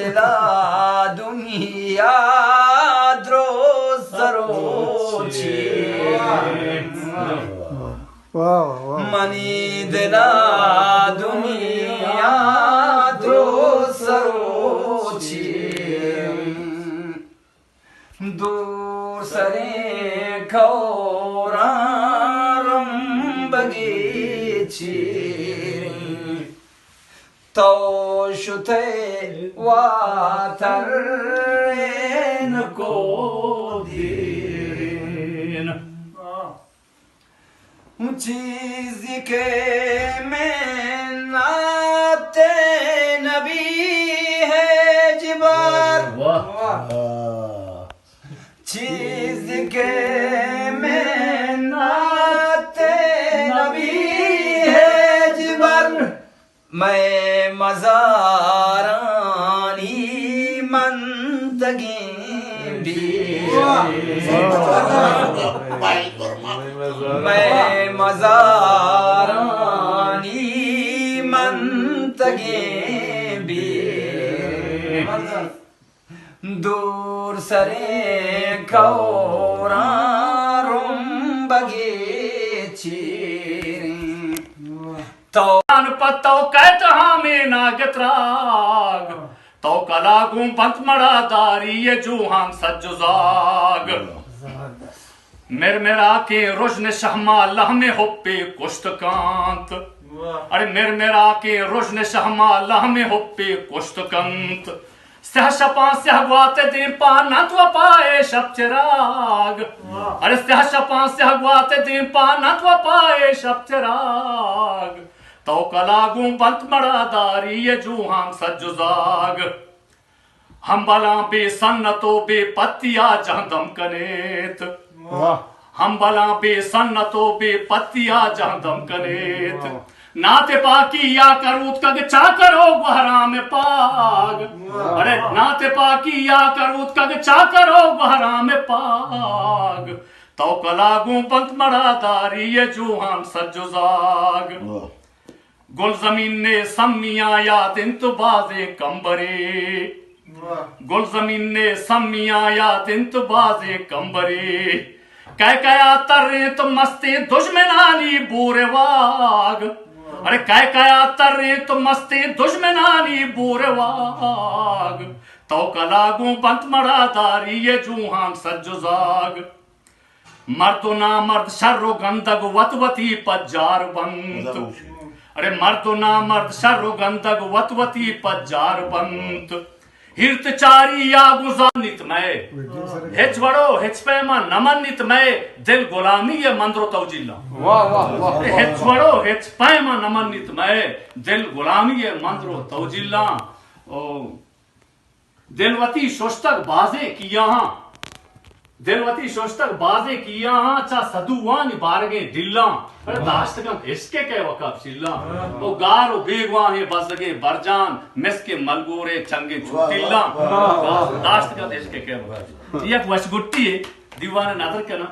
दिला दुनिया द्रोसरोची मनी दिला दुनिया द्रोसरोची दूर सरे खौरारम बगीची तो शुथे वाथरेन को दीन चीज के में नाते नबी है जिबार चीज के में नाते नबी है जिबार मैं मज़ारानी मंतगी मैं मज़ारानी मंतगी दूर सरे खौरारुम बगीची तो पत्तो कहत हमें नागत्राग तो कलागू पंत मड़ा दारी ये जूहान सज्जुजाग मेरा के रोशने शहमा लहमे होप्पे कुष्टकांत अरे मेरा के रोशने शहमा लहमे होप्पे कुष्टकांत सह शपा सह गुआते दिन पाना तो पाए शब चिराग अरे सह शपा सह गुआते दिन पाना तो पाए शब चिराग तो कलागू पंत मड़ा दारी ये जूहान सज्जुजाग हम बला बे सन्नतो बे पत्तिया जहदम कनेत हम बला बे सन्नतो बे पत्तिया जहदम कनेत नाते पाकी या करूत कग चा करो गहरा में पाग अरे नाते पाकी या करूत कग चा करो गहरा में पाग तो कलागू पंत मड़ा दारी ये जूहान सज्जुजाग गुल जमीन ने सम्मिया याद इंतबाजे कंबरे गुल जमीन ने सम्मिया याद इंतबाजे कंबरे कह कया तर्रे तो मस्ते दुश्मनानी बूरे वाग अरे कह कया तर्रे तो मस्ते दुश्मनानी बूरे वाग तो कलागू पंत मड़ा दारी ये जूहान सज्जुजाग मर्दो ना मर्द शर्रो गंदग वतवती पज्जार बंत अरे मर्दो ना मर्द शर्रो गंदग वतवती पज्जार बंत हिरत चारी या गुजानित मैं हिच बड़ो हिच पैमा नमनित मैं दिल गुलामी ये मंद्रो तवजिला हिच बड़ो हिच पैमा नमनित मैं दिल गुलामी ये मंद्रो तवजिला ओ दिलवती शोष्टक बाजे की यहाँ दिलवती शोष्टक बाजे की यहाँ चा सदुवान बारगे दिल्ला अरे दाश्तगम इसके के वक़्त शिल्ला ओ गारो बेगवा है बसगे बरजान मिसके मलगोरे चंगे छुटिल्ला दाश्तगम इसके के वक़्त ये वशगुट्टी दीवाने नजर के ना